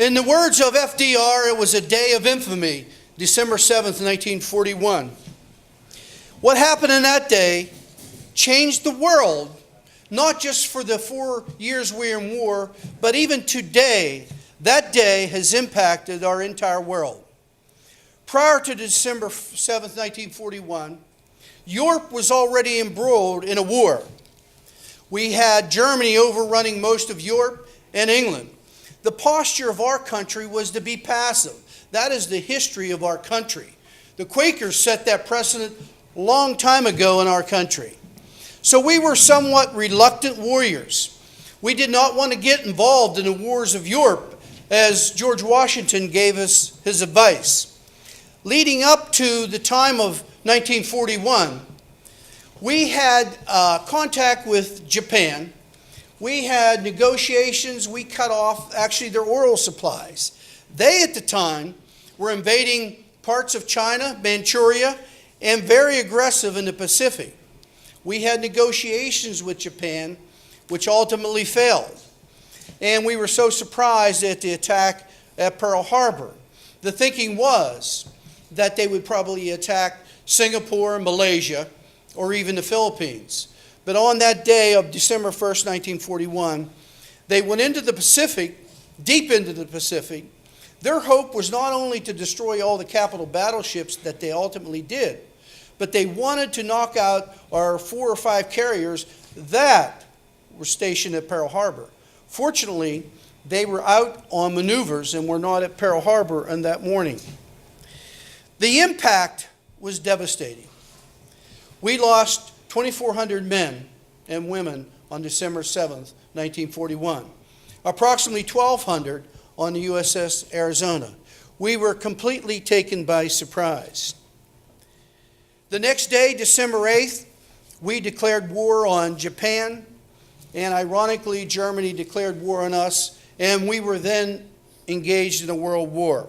In the words of FDR, it was a day of infamy, December 7th, 1941. What happened in that day changed the world, not just for the 4 years we were in war, but even today, that day has impacted our entire world. Prior to December 7th, 1941, Europe was already embroiled in a war. We had Germany overrunning most of Europe and England. The posture of our country was to be passive. That is the history of our country. The Quakers set that precedent a long time ago in our country. So we were somewhat reluctant warriors. We did not want to get involved in the wars of Europe, as George Washington gave us his advice. Leading up to the time of 1941, we had contact with Japan. We had negotiations. We cut off actually their oil supplies. They at the time were invading parts of China, Manchuria, and very aggressive in the Pacific. We had negotiations with Japan, which ultimately failed. And we were so surprised at the attack at Pearl Harbor. The thinking was that they would probably attack Singapore, Malaysia, or even the Philippines. But on that day of December 1st, 1941, they went into the Pacific, deep into the Pacific. Their hope was not only to destroy all the capital battleships that they ultimately did, but they wanted to knock out our 4 or 5 carriers that were stationed at Pearl Harbor. Fortunately, they were out on maneuvers and were not at Pearl Harbor on that morning. The impact was devastating. We lost 2,400 men and women on December 7th, 1941. Approximately 1,200 on the USS Arizona. We were completely taken by surprise. The next day, December 8th, we declared war on Japan, and ironically, Germany declared war on us, and we were then engaged in a world war.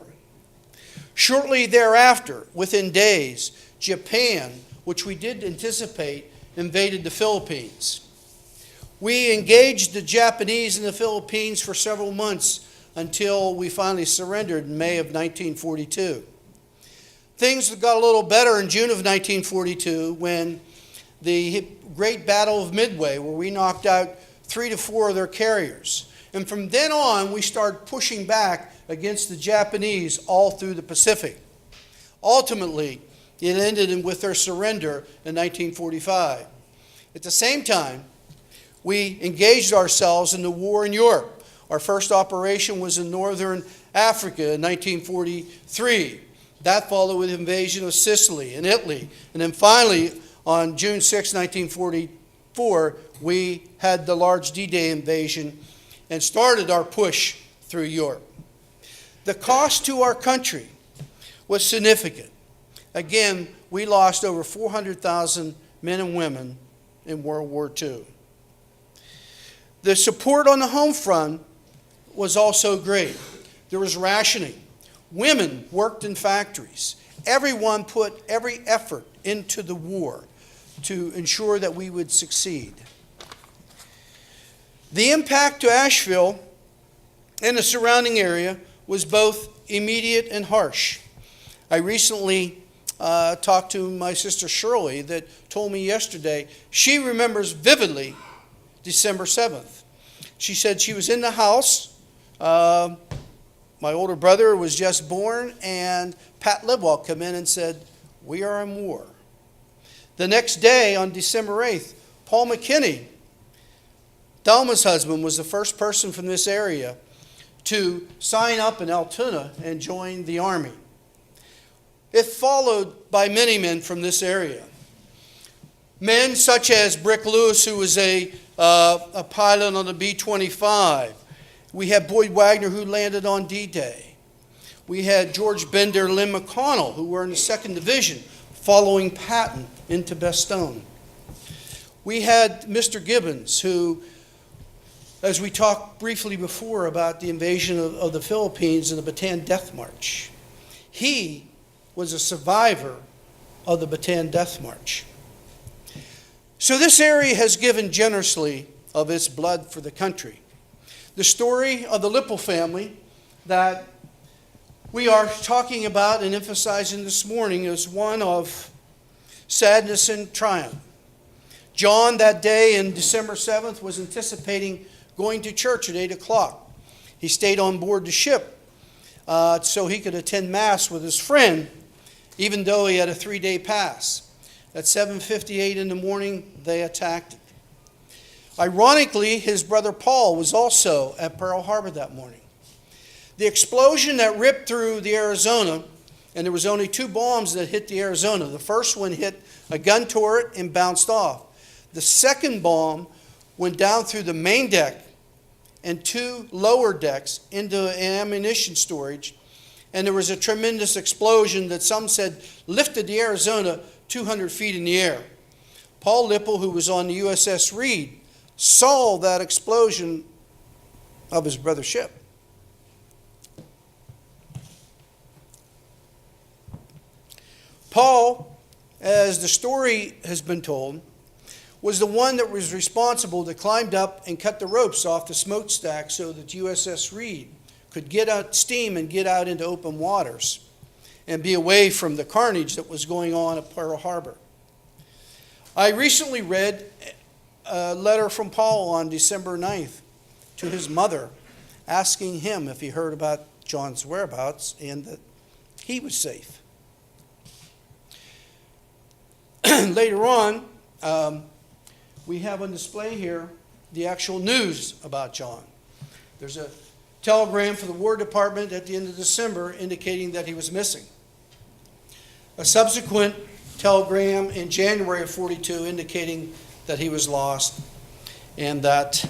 Shortly thereafter, within days, Japan, which we did anticipate, invaded the Philippines. We engaged the Japanese in the Philippines for several months until we finally surrendered in May of 1942. Things got a little better in June of 1942 when the Great Battle of Midway, where we knocked out 3 to 4 of their carriers. And from then on, we started pushing back against the Japanese all through the Pacific. Ultimately, it ended with their surrender in 1945. At the same time, we engaged ourselves in the war in Europe. Our first operation was in northern Africa in 1943. That followed with the invasion of Sicily and Italy. And then finally, on June 6, 1944, we had the large D-Day invasion and started our push through Europe. The cost to our country was significant. Again, we lost over 400,000 men and women in World War II. The support on the home front was also great. There was rationing. Women worked in factories. Everyone put every effort into the war to ensure that we would succeed. The impact to Asheville and the surrounding area was both immediate and harsh. I recently talked to my sister Shirley that told me yesterday she remembers vividly December 7th. She said she was in the house. My older brother was just born, and Pat Lidwell came in and said, "We are in war." The next day, on December 8th, Paul McKinney, Thelma's husband, was the first person from this area to sign up in Altoona and join the Army. It followed by many men from this area. Men such as Brick Lewis, who was a pilot on the B-25. We had Boyd Wagner, who landed on D-Day. We had George Bender and Lynn McConnell, who were in the 2nd Division, following Patton into Bastogne. We had Mr. Gibbons, who, as we talked briefly before about the invasion of the Philippines and the Bataan Death March, he was a survivor of the Bataan Death March. So this area has given generously of its blood for the country. The story of the Lipple family that we are talking about and emphasizing this morning is one of sadness and triumph. John, that day in December 7th, was anticipating going to church at 8 o'clock. He stayed on board the ship so he could attend Mass with his friend, even though he had a 3-day pass. At 7:58 in the morning, they attacked him. Ironically, his brother Paul was also at Pearl Harbor that morning. The explosion that ripped through the Arizona, and there was only 2 bombs that hit the Arizona. The first one hit a gun turret and bounced off. The second bomb went down through the main deck and 2 lower decks into ammunition storage, and there was a tremendous explosion that some said lifted the Arizona 200 feet in the air. Paul Lipple, who was on the USS Reed, saw that explosion of his brother's ship. Paul, as the story has been told, was the one that was responsible that climbed up and cut the ropes off the smokestack so that USS Reed could get out steam and get out into open waters and be away from the carnage that was going on at Pearl Harbor. I recently read a letter from Paul on December 9th to his mother, asking him if he heard about John's whereabouts and that he was safe. Later on, we have on display here the actual news about John. There's a telegram from the War Department at the end of December indicating that he was missing. A subsequent telegram in January of 42 indicating that he was lost and that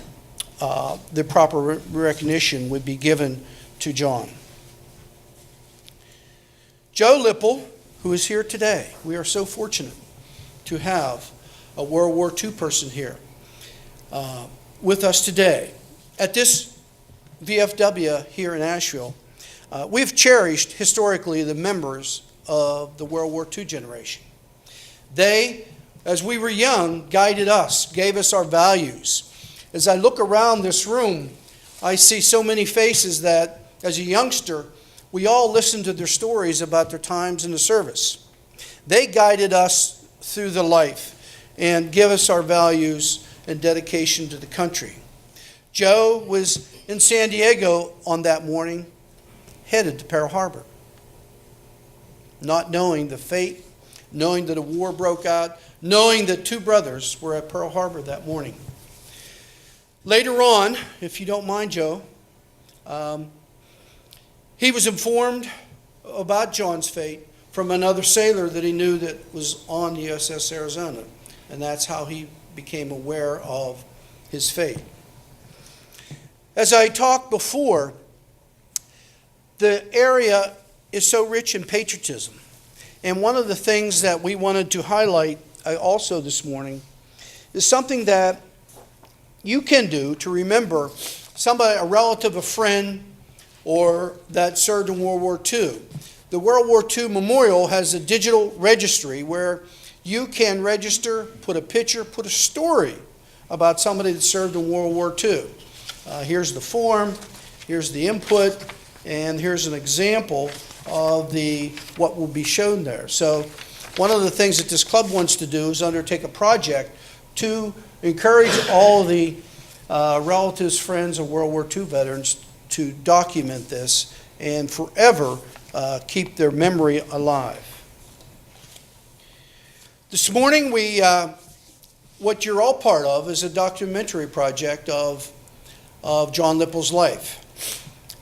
the proper recognition would be given to John. Joe Lipple, who is here today, we are so fortunate to have a World War II person here with us today. At this VFW here in Asheville, we've cherished historically the members of the World War II generation. They, as we were young, guided us, gave us our values. As I look around this room, I see so many faces that, as a youngster, we all listened to their stories about their times in the service. They guided us through the life and give us our values and dedication to the country. Joe was in San Diego on that morning, headed to Pearl Harbor, not knowing the fate, knowing that a war broke out, knowing that 2 brothers were at Pearl Harbor that morning. Later on, if you don't mind, Joe, he was informed about John's fate from another sailor that he knew that was on the USS Arizona, and that's how he became aware of his fate. As I talked before, the area is so rich in patriotism, and one of the things that we wanted to highlight also this morning is something that you can do to remember somebody, a relative, a friend, or that served in World War II. The World War II Memorial has a digital registry where you can register, put a picture, put a story about somebody that served in World War II. Here's the form, here's the input, and here's an example of what will be shown there. So one of the things that this club wants to do is undertake a project to encourage all the relatives, friends of World War II veterans to document this and forever keep their memory alive. This morning, what you're all part of is a documentary project of John Lipple's life.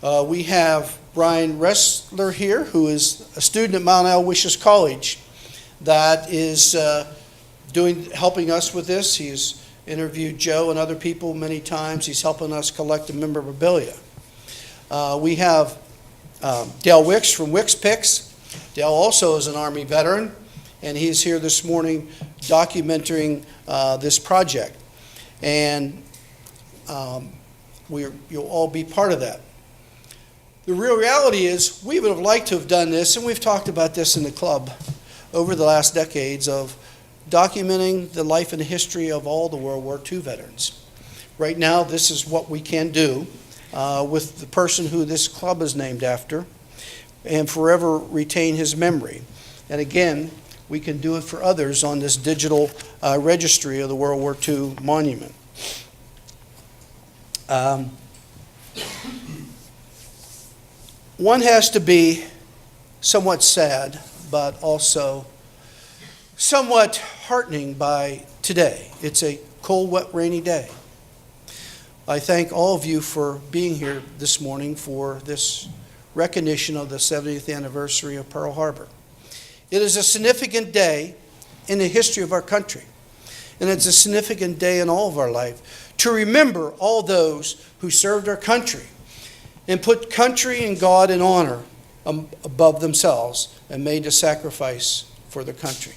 We have Brian Ressler here, who is a student at Mount Aloysius College that is helping us with this. He's interviewed Joe and other people many times. He's helping us collect the memorabilia. We have Dale Wicks from Wicks Picks. Dale also is an Army veteran, and he's here this morning documenting this project. And you'll all be part of that. The real reality is we would have liked to have done this, and we've talked about this in the club over the last decades, of documenting the life and history of all the World War II veterans. Right now, this is what we can do, with the person who this club is named after and forever retain his memory. And again, we can do it for others on this digital registry of the World War II monument. One has to be somewhat sad, but also somewhat heartening by today. It's a cold, wet, rainy day. I thank all of you for being here this morning for this recognition of the 70th anniversary of Pearl Harbor. It is a significant day in the history of our country, and it's a significant day in all of our life to remember all those who served our country and put country and God in honor above themselves and made a sacrifice for their country.